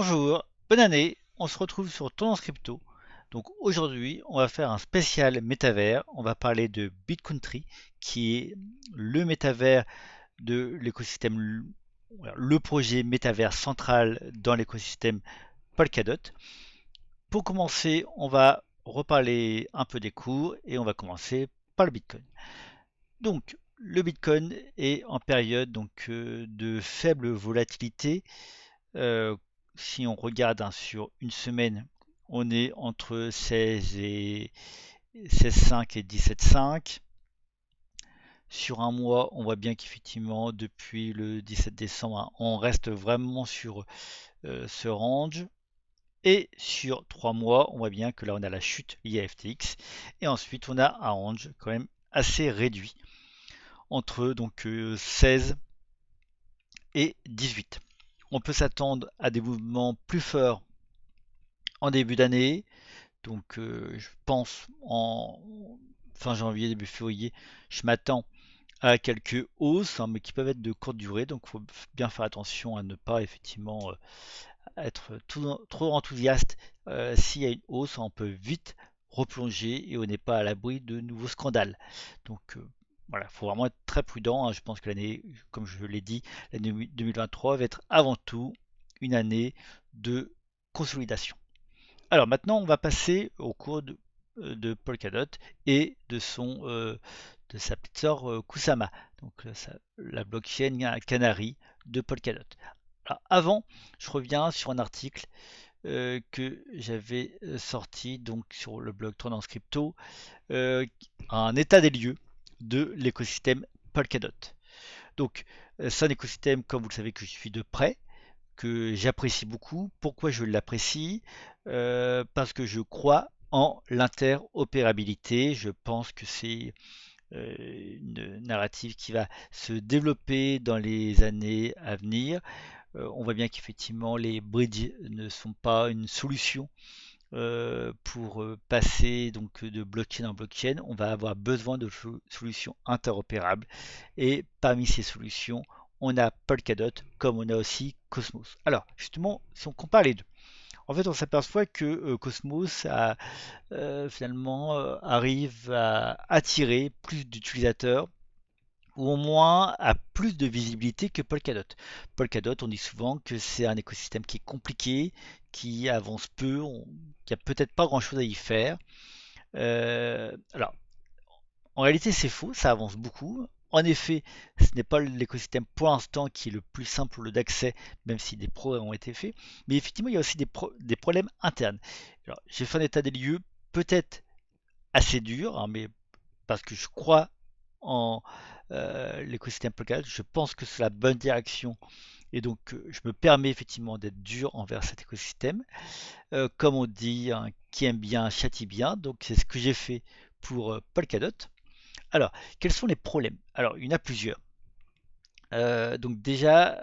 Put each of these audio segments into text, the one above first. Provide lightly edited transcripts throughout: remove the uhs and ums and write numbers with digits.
Bonjour, bonne année, on se retrouve sur Tendance Crypto. Donc aujourd'hui, on va faire un spécial métavers. On va parler de BitCountry, qui est le métavers de l'écosystème, voilà, le projet métavers central dans l'écosystème Polkadot. Pour commencer, on va reparler un peu des cours et on va commencer par le Bitcoin. Donc, le Bitcoin est en période de faible volatilité. Euh, Si on regarde sur une semaine, on est entre 16,5 et 17,5. Sur un mois, on voit bien qu'effectivement, depuis le 17 décembre, hein, on reste vraiment sur ce range. Et sur 3 mois, on voit bien que là, on a la chute liée à FTX. Et ensuite, on a un range quand même assez réduit, entre 16 et 18. On peut s'attendre à des mouvements plus forts en début d'année. Je pense en fin janvier, début février, je m'attends à quelques hausses, hein, mais qui peuvent être de courte durée. Donc il faut bien faire attention à ne pas effectivement être trop enthousiaste. S'il y a une hausse, on peut vite replonger et on n'est pas à l'abri de nouveaux scandales. Donc voilà, il faut vraiment être très prudent, hein. Je pense que l'année, comme je l'ai dit, l'année 2023 va être avant tout une année de consolidation. Alors maintenant, on va passer au cours de Polkadot et de sa petite sœur Kusama, la blockchain Canary de Polkadot. Alors, avant, je reviens sur un article que j'avais sorti sur le blog Tendance Crypto, euh, un état des lieux de l'écosystème Polkadot. Donc, c'est un écosystème, comme vous le savez, que je suis de près, que j'apprécie beaucoup. Pourquoi je l'apprécie? Parce que je crois en l'interopérabilité. Je pense que c'est une narrative qui va se développer dans les années à venir. On voit bien qu'effectivement les bridges ne sont pas une solution pour passer de blockchain en blockchain. On va avoir besoin de solutions interopérables. Et parmi ces solutions, on a Polkadot comme on a aussi Cosmos. Alors justement, si on compare les deux, en fait on s'aperçoit que Cosmos arrive à attirer plus d'utilisateurs ou au moins a plus de visibilité que Polkadot. Polkadot, on dit souvent que c'est un écosystème qui est compliqué, qui avance peu, qu'il n'y a peut-être pas grand-chose à y faire. Alors, en réalité, c'est faux, ça avance beaucoup. En effet, ce n'est pas l'écosystème pour l'instant qui est le plus simple d'accès, même si des progrès ont été faits. Mais effectivement, il y a aussi des problèmes internes. Alors, j'ai fait un état des lieux peut-être assez dur, hein, mais parce que je crois en l'écosystème Polkadot, je pense que c'est la bonne direction et je me permets effectivement d'être dur envers cet écosystème. Comme on dit, hein, qui aime bien châtie bien, donc c'est ce que j'ai fait pour Polkadot. Alors, quels sont les problèmes? Alors, il y en a plusieurs. Donc déjà,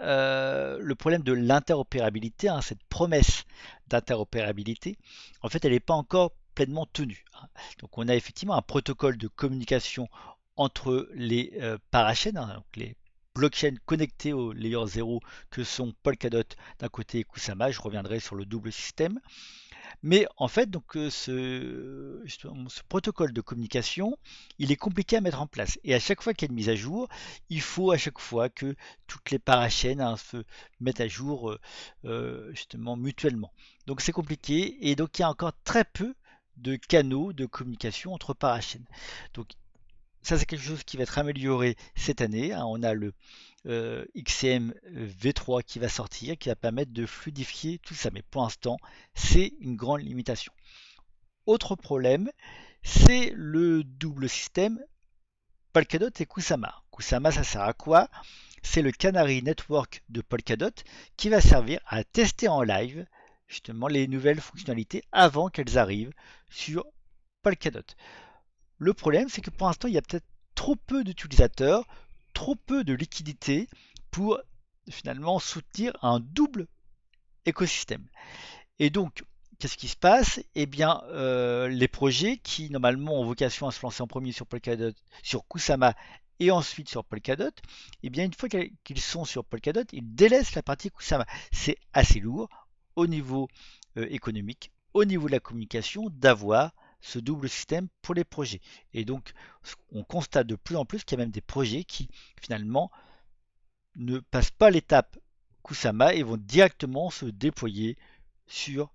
le problème de l'interopérabilité, hein, cette promesse d'interopérabilité, en fait, elle n'est pas encore pleinement tenue, hein. Donc on a effectivement un protocole de communication entre les parachaînes, hein, donc les blockchains connectés au layer 0 que sont Polkadot d'un côté et Kusama. Je reviendrai sur le double système. Mais en fait, justement, ce protocole de communication, il est compliqué à mettre en place. Et à chaque fois qu'il y a une mise à jour, il faut à chaque fois que toutes les parachaînes, hein, se mettent à jour justement mutuellement. Donc c'est compliqué et donc il y a encore très peu de canaux de communication entre parachaînes. Donc ça, c'est quelque chose qui va être amélioré cette année, hein. On a le XCM V3 qui va sortir, qui va permettre de fluidifier tout ça. Mais pour l'instant, c'est une grande limitation. Autre problème, c'est le double système Polkadot et Kusama. Kusama, ça sert à quoi? C'est le Canary Network de Polkadot qui va servir à tester en live justement les nouvelles fonctionnalités avant qu'elles arrivent sur Polkadot. Le problème, c'est que pour l'instant, il y a peut-être trop peu d'utilisateurs, trop peu de liquidités pour finalement soutenir un double écosystème. Et donc, qu'est-ce qui se passe? Eh bien, les projets qui normalement ont vocation à se lancer en premier sur Polkadot, sur Kusama et ensuite sur Polkadot, eh bien, une fois qu'ils sont sur Polkadot, ils délaissent la partie Kusama. C'est assez lourd. au niveau économique, au niveau de la communication, d'avoir ce double système pour les projets. Et donc, on constate de plus en plus qu'il y a même des projets qui, finalement, ne passent pas l'étape Kusama et vont directement se déployer sur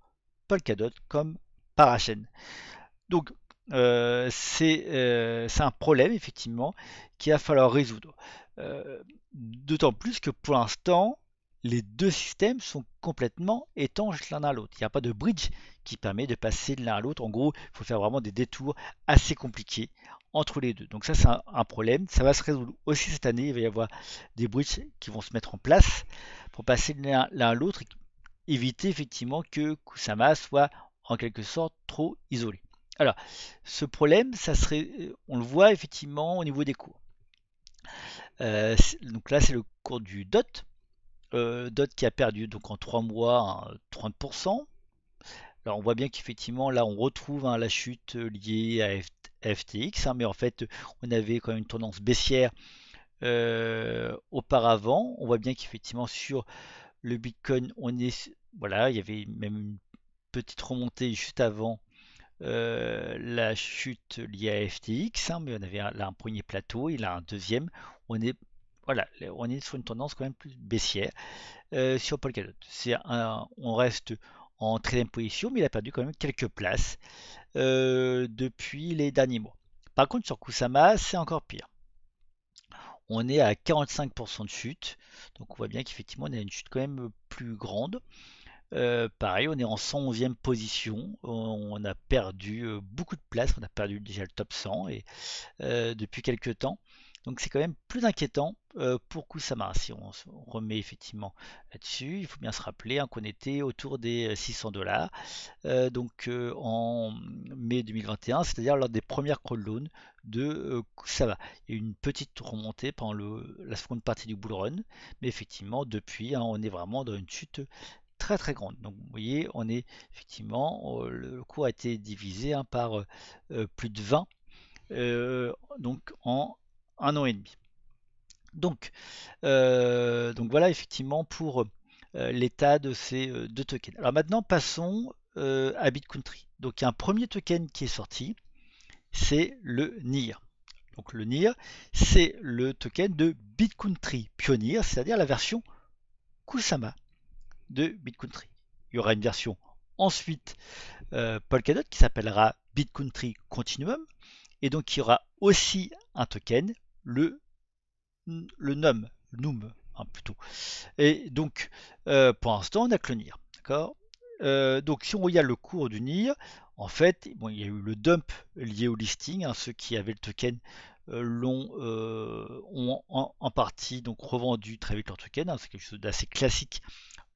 Polkadot comme parachaîne. Donc, c'est un problème, effectivement, qu'il va falloir résoudre. D'autant plus que pour l'instant, les deux systèmes sont complètement étanches l'un à l'autre. Il n'y a pas de bridge qui permet de passer de l'un à l'autre. En gros, il faut faire vraiment des détours assez compliqués entre les deux. Donc ça, c'est un problème. Ça va se résoudre aussi cette année. Il va y avoir des bridges qui vont se mettre en place pour passer de l'un à l'autre et éviter effectivement que Kusama soit en quelque sorte trop isolé. Alors, ce problème, ça serait, on le voit effectivement au niveau des cours. Donc là, c'est le cours du DOT. DOT qui a perdu donc en 3 mois 30%. Alors on voit bien qu'effectivement là on retrouve la chute liée à FTX, mais en fait on avait quand même une tendance baissière auparavant. On voit bien qu'effectivement sur le Bitcoin on est, voilà, il y avait même une petite remontée juste avant la chute liée à FTX, mais on avait là un premier plateau, il a un deuxième. On est, voilà, on est sur une tendance quand même plus baissière sur Polkadot. On reste en 13e position, mais il a perdu quand même quelques places depuis les derniers mois. Par contre, sur Kusama, c'est encore pire. On est à 45% de chute, donc on voit bien qu'effectivement on a une chute quand même plus grande. Pareil, on est en 111e position. On a perdu beaucoup de places. On a perdu déjà le top 100 et, depuis quelques temps. Donc c'est quand même plus inquiétant pour Kusama. Si on remet effectivement là-dessus, il faut bien se rappeler qu'on était autour des 600 $. Donc en mai 2021, c'est-à-dire lors des premières crawlloans de Kusama. Il y a eu une petite remontée pendant la seconde partie du bull run, mais effectivement depuis, on est vraiment dans une chute très très grande. Donc vous voyez, on est effectivement, le cours a été divisé par plus de 20, donc en un an et demi. Donc voilà effectivement pour l'état de ces deux tokens. Alors maintenant passons à BitCountry. Donc il y a un premier token qui est sorti, c'est le NIR. Donc le NIR, c'est le token de BitCountry Pioneer, c'est-à-dire la version Kusama de BitCountry. Il y aura une version ensuite Polkadot qui s'appellera BitCountry Continuum, et donc il y aura aussi un token, le NUM plutôt. Et donc pour l'instant on n'a que le NIR. D'accord. Donc si on regarde le cours du NIR, en fait, bon, il y a eu le dump lié au listing, ceux qui avaient le token ont en partie donc revendu très vite leur token, c'est quelque chose d'assez classique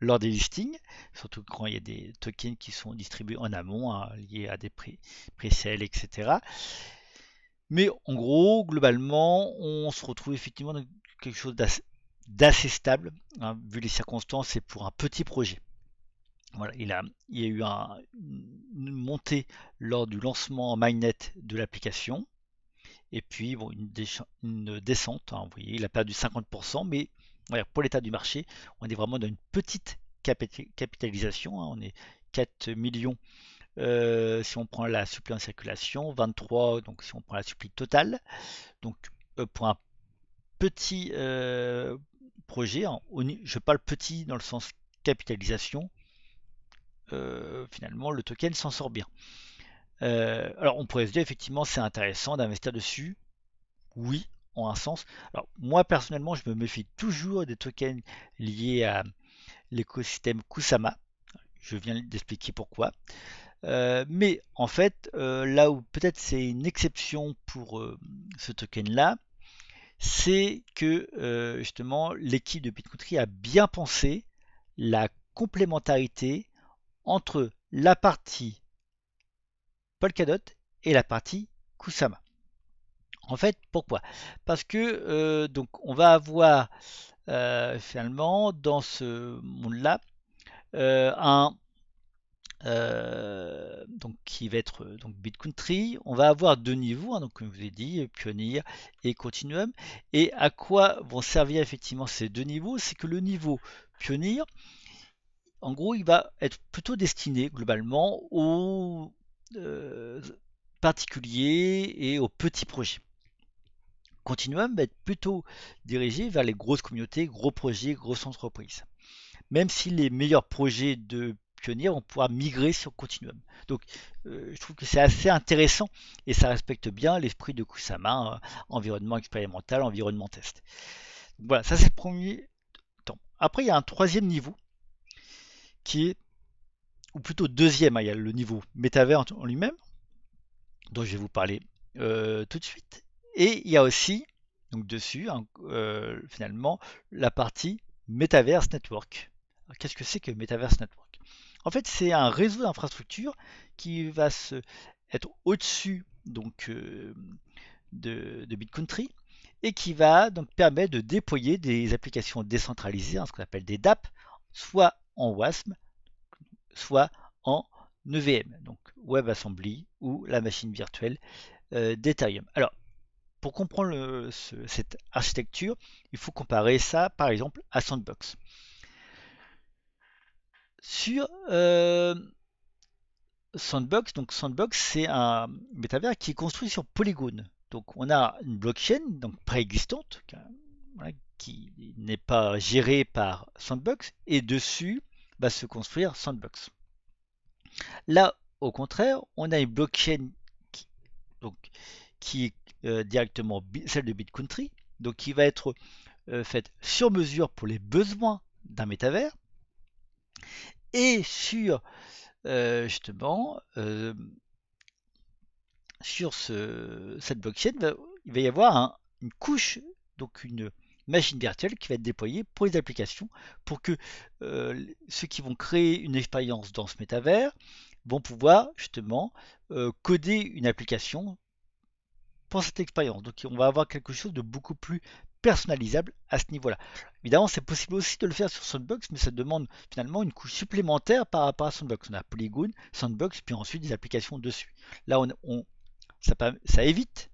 lors des listings, surtout quand il y a des tokens qui sont distribués en amont, liés à des pré-sales, etc. Mais en gros, globalement, on se retrouve effectivement dans quelque chose d'assez stable, vu les circonstances, et pour un petit projet. Voilà, il y a eu une montée lors du lancement en mainnet de l'application, et puis bon, une descente, vous voyez, il a perdu 50%, mais voilà, pour l'état du marché, on est vraiment dans une petite capitalisation, on est 4 millions si on prend la supply en circulation, 23 donc si on prend la supply totale. Donc pour un petit projet, je parle petit dans le sens capitalisation, finalement le token s'en sort bien. Alors on pourrait se dire effectivement c'est intéressant d'investir dessus, oui, en un sens. Alors moi personnellement je me méfie toujours des tokens liés à l'écosystème Kusama, je viens d'expliquer pourquoi. Mais en fait, là où peut-être c'est une exception pour ce token-là, c'est que justement l'équipe de BitCountry a bien pensé la complémentarité entre la partie Polkadot et la partie Kusama. En fait, pourquoi? Parce que donc on va avoir finalement dans ce monde-là un donc qui va être donc BitCountry. On va avoir deux niveaux, donc comme je vous ai dit, Pioneer et Continuum. Et à quoi vont servir effectivement ces deux niveaux? C'est que le niveau Pioneer, en gros, il va être plutôt destiné globalement aux euh, particuliers et aux petits projets. Continuum va être plutôt dirigé vers les grosses communautés, gros projets, grosses entreprises. Même si les meilleurs projets de pionniers vont pouvoir migrer sur Continuum. Donc, je trouve que c'est assez intéressant et ça respecte bien l'esprit de Kusama, environnement expérimental, environnement test. Donc, voilà, ça c'est le premier temps. Après, il y a un troisième niveau qui est, ou plutôt deuxième, hein, il y a le niveau métavers en lui-même, dont je vais vous parler tout de suite. Et il y a aussi, donc dessus, hein, finalement, la partie Metaverse Network. Qu'est-ce que c'est que Metaverse Network? En fait, c'est un réseau d'infrastructures qui va être au-dessus donc de BitCountry et qui va donc permettre de déployer des applications décentralisées, hein, ce qu'on appelle des DApp, soit en WASM, soit en EVM, donc WebAssembly ou la machine virtuelle d'Ethereum. Alors, pour comprendre cette architecture, il faut comparer ça par exemple à Sandbox. Sur Sandbox, c'est un métavers qui est construit sur Polygon. Donc on a une blockchain donc préexistante voilà, qui n'est pas gérée par Sandbox et dessus va se construire Sandbox. Là, au contraire, on a une blockchain qui, donc, qui est directement celle de BitCountry, donc qui va être faite sur mesure pour les besoins d'un métavers et sur justement sur cette blockchain, il va y avoir une couche, donc une machine virtuelle qui va être déployée pour les applications, pour que ceux qui vont créer une expérience dans ce métavers vont pouvoir justement coder une application pour cette expérience. Donc on va avoir quelque chose de beaucoup plus personnalisable à ce niveau-là. Évidemment, c'est possible aussi de le faire sur Sandbox, mais ça demande finalement une couche supplémentaire par rapport à Sandbox. On a Polygon, Sandbox, puis ensuite des applications dessus. Là, ça évite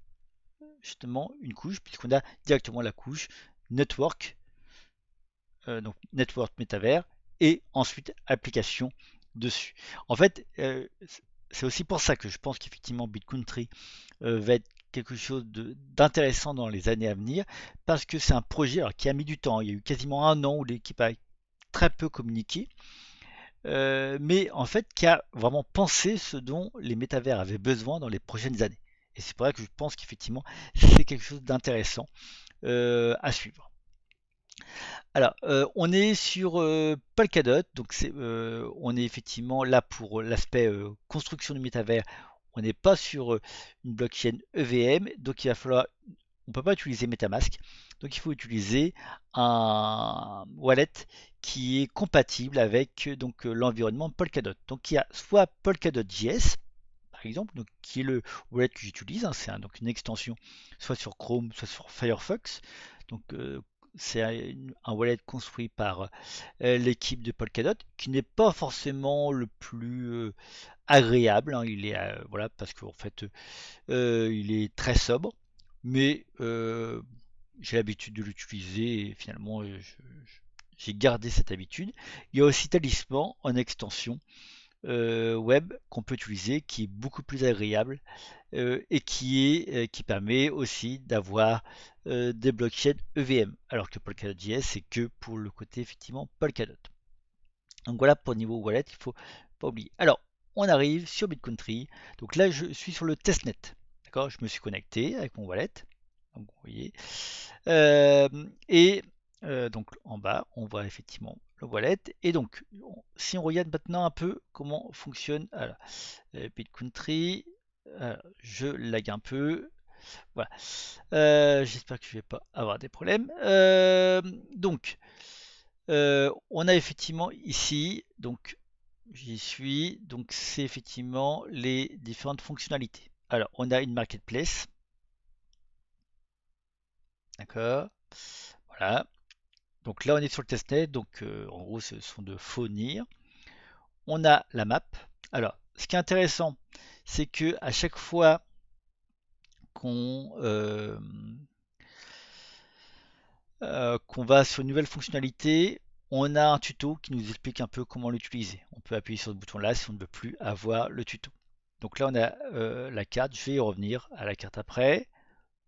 justement une couche, puisqu'on a directement la couche Network, donc Network Metaverse, et ensuite application dessus. En fait, c'est aussi pour ça que je pense qu'effectivement BitCountry va être quelque chose d'intéressant dans les années à venir, parce que c'est un projet qui a mis du temps. Il y a eu quasiment un an où l'équipe a très peu communiqué, mais en fait qui a vraiment pensé ce dont les métavers avaient besoin dans les prochaines années. Et c'est pour ça que je pense qu'effectivement c'est quelque chose d'intéressant à suivre. Alors, on est sur Polkadot, donc on est effectivement là pour l'aspect construction du métavers. On n'est pas sur une blockchain EVM, donc il va falloir, on ne peut pas utiliser MetaMask, donc il faut utiliser un wallet qui est compatible avec donc l'environnement Polkadot. Donc il y a soit Polkadot.js par exemple, donc, qui est le wallet que j'utilise, hein, c'est donc une extension soit sur Chrome, soit sur Firefox. Donc c'est un wallet construit par l'équipe de Polkadot, qui n'est pas forcément le plus agréable, hein. Il est voilà parce qu'en fait il est très sobre, mais j'ai l'habitude de l'utiliser et finalement j'ai gardé cette habitude. Il y a aussi Talisman en extension web qu'on peut utiliser, qui est beaucoup plus agréable et qui permet aussi d'avoir des blockchains EVM, alors que Polkadot.js c'est que pour le côté effectivement Polkadot. Donc voilà pour le niveau wallet, il faut pas oublier. Alors on arrive sur BitCountry. Donc là je suis sur le testnet. D'accord, je me suis connecté avec mon wallet. Donc vous voyez. Euh, et donc en bas, on voit effectivement le wallet. Et donc, si on regarde maintenant un peu comment fonctionne BitCountry, je lag un peu. Voilà. J'espère que je vais pas avoir des problèmes. Donc, on a effectivement ici, donc j'y suis, donc c'est effectivement les différentes fonctionnalités. Alors, on a une marketplace, d'accord. Voilà. Donc là, on est sur le testnet, donc en gros, ce sont de fournir. On a la map. Alors, ce qui est intéressant, c'est que à chaque fois qu'on va sur une nouvelle fonctionnalité, on a un tuto qui nous explique un peu comment l'utiliser. On peut appuyer sur ce bouton-là si on ne veut plus avoir le tuto. Donc là, on a la carte. Je vais y revenir à la carte après.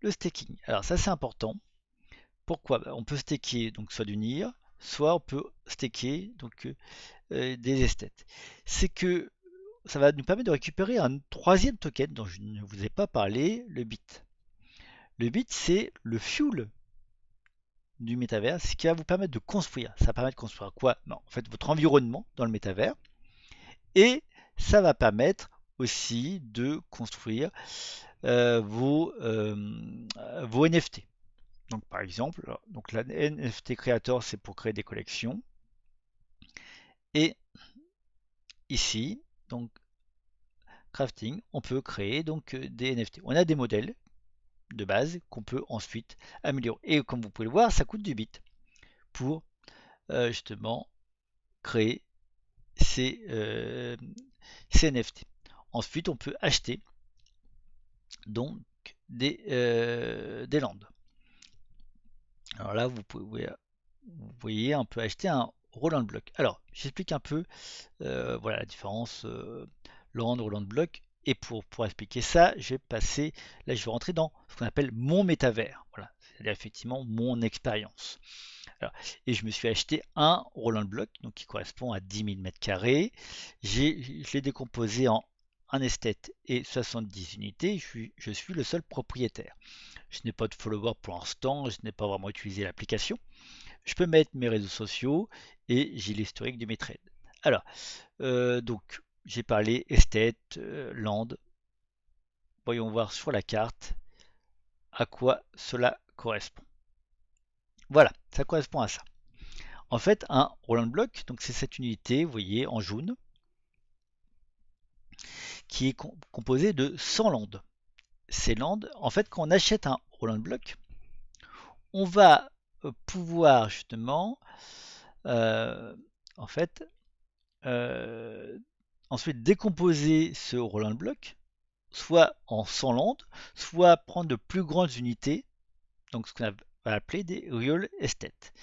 Le staking. Alors ça, c'est important. Pourquoi? On peut staker donc soit du NIR, soit on peut staker donc des esthètes. C'est que ça va nous permettre de récupérer un troisième token dont je ne vous ai pas parlé, le bit. Le bit, c'est le fuel du métavers, ce qui va vous permettre de construire. Ça permet de construire quoi? Non, en fait, votre environnement dans le métavers. Et ça va permettre aussi de construire vos NFT. Donc par exemple, donc la NFT Creator, c'est pour créer des collections. Et ici, donc crafting, on peut créer donc des NFT. On a des modèles de base qu'on peut ensuite améliorer. Et comme vous pouvez le voir, ça coûte du bit pour justement créer ces NFT. Ensuite, on peut acheter donc des landes. Alors là, vous voyez, on peut acheter un Roland Block. Alors, j'explique un peu voilà, la différence land, Roland Block. Et pour expliquer ça, je vais passer, là je vais rentrer dans ce qu'on appelle mon métavers. Voilà, c'est-à-dire effectivement mon expérience. Alors, et je me suis acheté un Roland Block, donc qui correspond à 10 000 m². Je l'ai décomposé en un esthète et 70 unités. Je suis le seul propriétaire. Je n'ai pas de follower pour l'instant, je n'ai pas vraiment utilisé l'application. Je peux mettre mes réseaux sociaux et j'ai l'historique de mes trades. Alors, donc, j'ai parlé esthète, land. Voyons voir sur la carte à quoi cela correspond. Voilà, ça correspond à ça. En fait, un Roland Block, donc c'est cette unité, vous voyez, en jaune, qui est composée de 100 landes. Ces landes, en fait, quand on achète un Roland Block, on va pouvoir justement, euh, en fait, euh, ensuite décomposer ce Roland Block, soit en 100 landes, soit prendre de plus grandes unités, donc ce qu'on va appeler des real estate.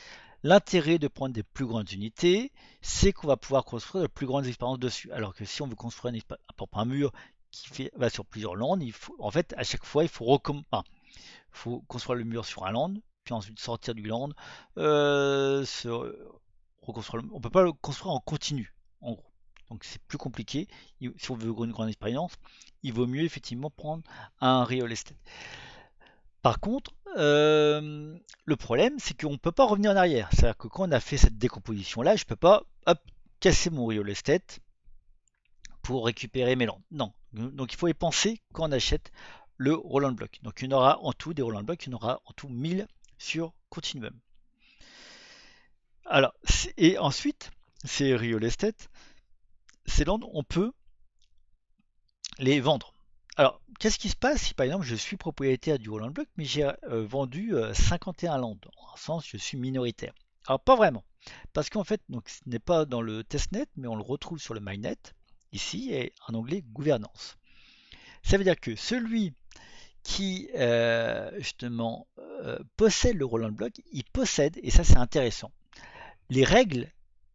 L'intérêt de prendre des plus grandes unités, c'est qu'on va pouvoir construire de plus grandes expériences dessus. Alors que si on veut construire un mur qui va sur plusieurs landes, en fait, à chaque fois, faut construire le mur sur un land, puis ensuite sortir du land, reconstruire. On ne peut pas le construire en continu, en gros. Donc c'est plus compliqué. Si on veut une grande expérience, il vaut mieux effectivement prendre un real estate. Par contre, le problème, c'est qu'on ne peut pas revenir en arrière. C'est-à-dire que quand on a fait cette décomposition-là, je ne peux pas casser mon real estate pour récupérer mes landes. Non. Donc il faut y penser quand on achète le Roland Block. Donc il y en aura en tout des Roland Block, il y en aura en tout 1000 sur Continuum. Alors, et ensuite, ces real estate, ces landes, on peut les vendre. Alors, qu'est-ce qui se passe si par exemple je suis propriétaire du Roland Block, mais j'ai vendu 51 landes, en un sens je suis minoritaire. Alors pas vraiment, parce qu'en fait, donc, ce n'est pas dans le testnet, mais on le retrouve sur le mainnet, ici, et un onglet gouvernance. Ça veut dire que celui qui justement possède le Roland Block, il possède, et ça c'est intéressant, les règles,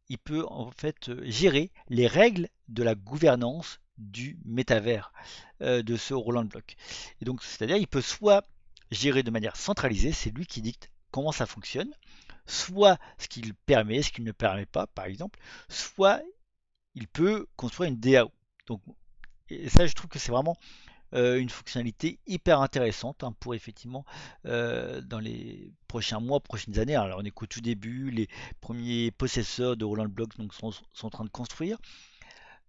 il peut en fait gérer les règles de la gouvernance du métavers de ce Roland Block. Et donc, c'est-à-dire, il peut soit gérer de manière centralisée, c'est lui qui dicte comment ça fonctionne, soit ce qu'il permet, ce qu'il ne permet pas, par exemple, soit il peut construire une DAO. Donc, et ça, je trouve que c'est vraiment une fonctionnalité hyper intéressante pour effectivement dans les prochains mois, prochaines années. Alors on est qu'au tout début, les premiers possesseurs de Roland Block donc, sont en train de construire.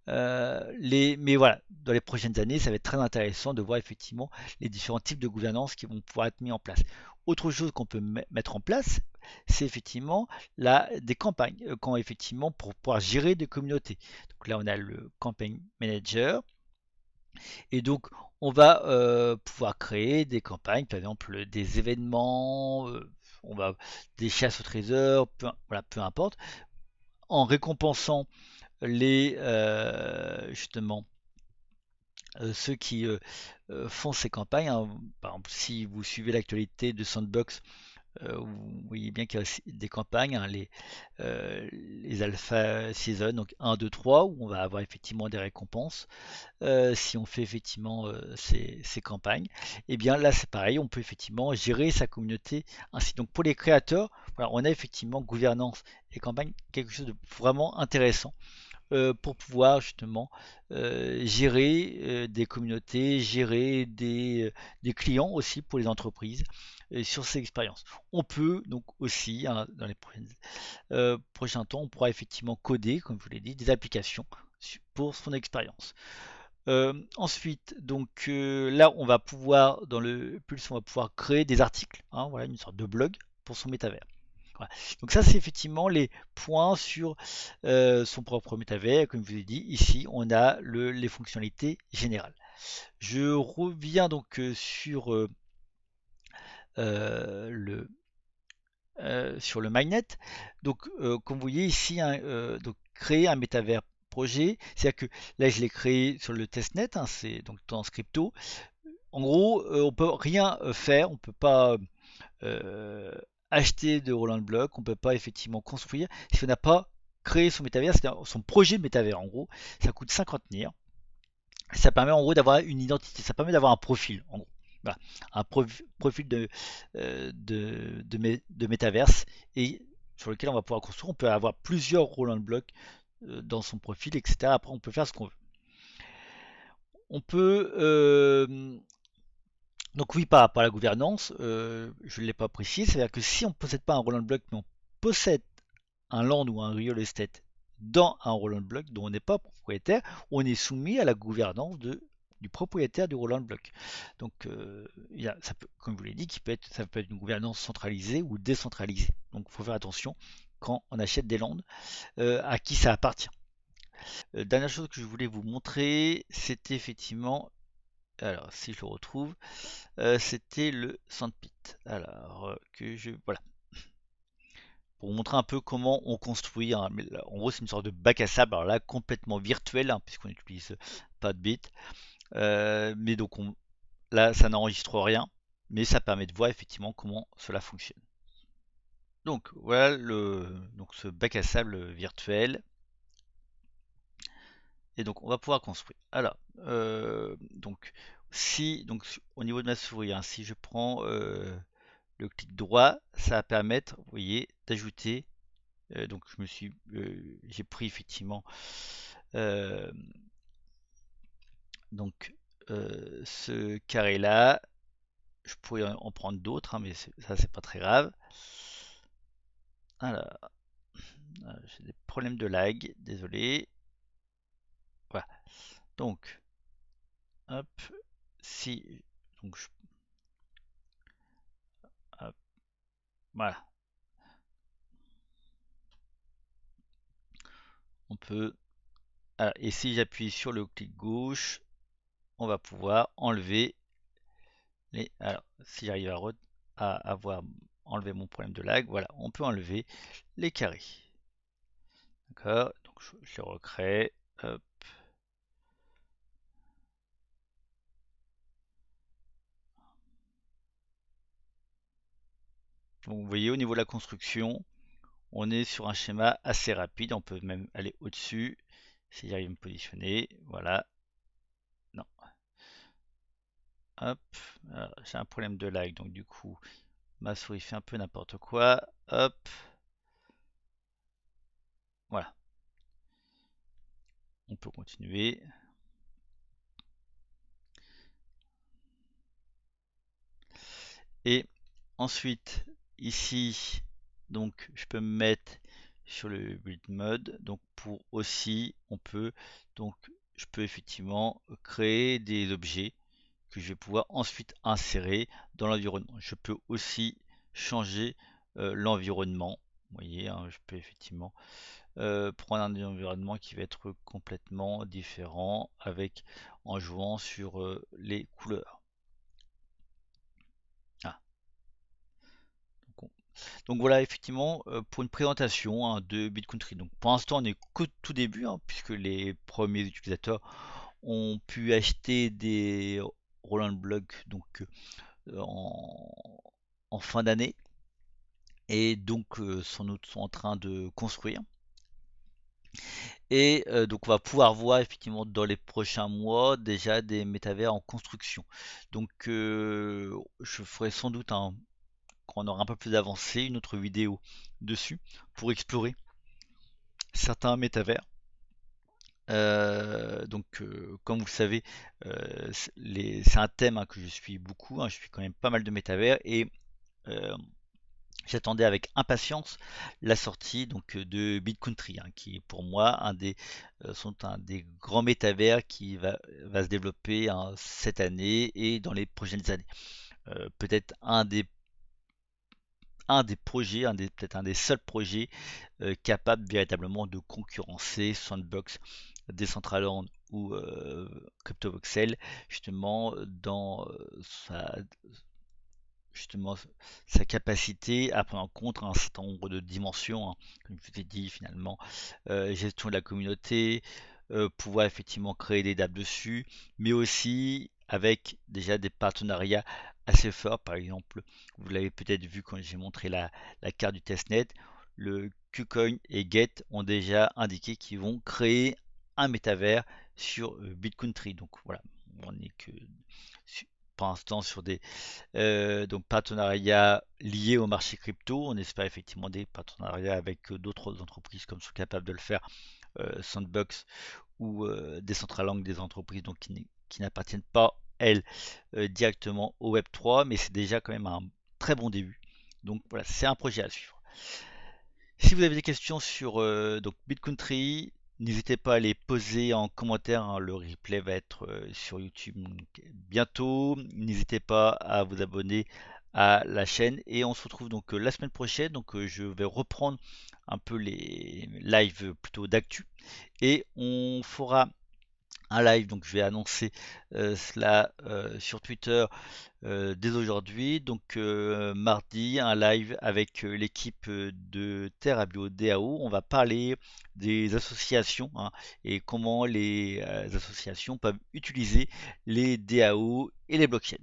Mais voilà, dans les prochaines années, ça va être très intéressant de voir effectivement les différents types de gouvernance qui vont pouvoir être mis en place. Autre chose qu'on peut mettre en place, c'est effectivement des campagnes, quand effectivement pour pouvoir gérer des communautés. Donc là, on a le campaign manager, et donc, on va pouvoir créer des campagnes, par exemple des événements, des chasses au trésor, voilà, peu importe, en récompensant justement ceux qui font ces campagnes, hein. Par exemple, si vous suivez l'actualité de Sandbox, vous voyez bien qu'il y a aussi des campagnes, hein, les alpha season, donc 1, 2, 3, où on va avoir effectivement des récompenses si on fait effectivement ces campagnes. Et bien là c'est pareil, on peut effectivement gérer sa communauté ainsi. Donc pour les créateurs, voilà, on a effectivement gouvernance et campagne, quelque chose de vraiment intéressant pour pouvoir justement gérer des communautés, gérer des clients aussi pour les entreprises sur ces expériences. On peut donc aussi, hein, dans les prochains temps, on pourra effectivement coder, comme je vous l'ai dit, des applications pour son expérience. Ensuite, donc là, on va pouvoir, dans le Pulse, on va pouvoir créer des articles, hein, voilà, une sorte de blog pour son métavers. Voilà. Donc ça, c'est effectivement les points sur son propre métavers. Comme je vous ai dit, ici, on a les fonctionnalités générales. Je reviens donc euh, le, sur le mainnet. Donc, comme vous voyez ici, hein, donc créer un métavers projet, c'est-à-dire que là, je l'ai créé sur le testnet, hein, c'est donc dans Scripto. En gros, on peut rien faire, on peut pas euh, acheter de Roland Block, on peut pas effectivement construire si on n'a pas créé son métavers, c'est-à-dire son projet de métavers. En gros, ça coûte 50 NIR. Ça permet en gros d'avoir une identité, ça permet d'avoir un profil, en gros. Voilà. Un profil de métaverse et sur lequel on va pouvoir construire. On peut avoir plusieurs Roland Block dans son profil, etc. Après, on peut faire ce qu'on veut. On peut donc oui, par rapport à la gouvernance, je ne l'ai pas précisé, c'est-à-dire que si on ne possède pas un Roland Block, mais on possède un land ou un real estate dans un Roland Block dont on n'est pas propriétaire, on est soumis à la gouvernance du propriétaire du Roland Block. Donc, ça peut, comme je vous l'ai dit, ça peut être une gouvernance centralisée ou décentralisée. Donc, il faut faire attention quand on achète des lands à qui ça appartient. Dernière chose que je voulais vous montrer, c'était effectivement, alors si je le retrouve, c'était le Sandpit. Alors, voilà, pour vous montrer un peu comment on construit. En gros, c'est une sorte de bac à sable, alors là, complètement virtuel, hein, puisqu'on n'utilise pas de bits. Mais donc, là, ça n'enregistre rien, mais ça permet de voir effectivement comment cela fonctionne. Donc, voilà donc ce bac à sable virtuel. Et donc, on va pouvoir construire. Alors, donc, au niveau de ma souris, hein, si je prends le clic droit, ça va permettre, vous voyez, d'ajouter. Donc j'ai pris effectivement euh, donc ce carré là. Je pourrais en prendre d'autres, hein, mais ça c'est pas très grave. Alors, j'ai des problèmes de lag, désolé. Voilà. Donc, hop, si donc hop, voilà, on peut. Et si j'appuie sur le clic gauche, on va pouvoir enlever alors, si j'arrive à avoir enlevé mon problème de lag, voilà, on peut enlever les carrés. D'accord, donc je les recrée. Hop. Donc vous voyez, au niveau de la construction, on est sur un schéma assez rapide. On peut même aller au-dessus si j'arrive à me positionner. Voilà. Non. Hop. J'ai un problème de lag, donc du coup, ma souris fait un peu n'importe quoi. Hop. Voilà. On peut continuer. Et ensuite, ici, donc je peux me mettre sur le build mode. Donc pour aussi, donc je peux effectivement créer des objets que je vais pouvoir ensuite insérer dans l'environnement. Je peux aussi changer l'environnement. Vous voyez, hein, je peux effectivement prendre un environnement qui va être complètement différent en jouant sur les couleurs. Ah, donc voilà, effectivement, pour une présentation, hein, de BitCountry. Donc pour l'instant, on est qu'au tout début, hein, puisque les premiers utilisateurs ont pu acheter des Roland Block donc en fin d'année. et donc sans doute sont en train de construire. Et donc on va pouvoir voir effectivement dans les prochains mois déjà des métavers en construction. Donc je ferai sans doute quand on aura un peu plus avancé une autre vidéo dessus pour explorer certains métavers. Comme vous le savez, c'est un thème que je suis beaucoup, je suis quand même pas mal de métavers et euh, j'attendais avec impatience la sortie de BitCountry, qui est pour moi sont un des grands métavers qui va se développer cette année et dans les prochaines années. Peut-être un des projets, peut-être un des seuls projets capables véritablement de concurrencer Sandbox, Decentraland ou CryptoVoxel, justement dans justement sa capacité à prendre en compte un certain nombre de dimensions, comme je vous ai dit finalement, gestion de la communauté, pouvoir effectivement créer des dates dessus, mais aussi avec déjà des partenariats assez forts. Par exemple, vous l'avez peut-être vu quand j'ai montré la carte du testnet, le KuCoin et Get ont déjà indiqué qu'ils vont créer un métavers sur BitCountry. Donc voilà, on n'est que pour l'instant sur des donc partenariats liés au marché crypto. On espère effectivement des partenariats avec d'autres entreprises comme sont capables de le faire Sandbox ou Decentraland, des entreprises donc qui n'appartiennent pas elles directement au Web3, mais c'est déjà quand même un très bon début. Donc voilà, c'est un projet à suivre. Si vous avez des questions sur donc BitCountry, n'hésitez pas à les poser en commentaire, le replay va être sur YouTube bientôt. N'hésitez pas à vous abonner à la chaîne et on se retrouve donc la semaine prochaine. Donc je vais reprendre un peu les lives plutôt d'actu et on fera un live. Donc je vais annoncer cela sur Twitter dès aujourd'hui. Donc mardi, un live avec l'équipe de Terra Bio DAO. On va parler des associations, et comment les associations peuvent utiliser les DAO et les blockchains.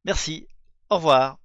Merci, au revoir.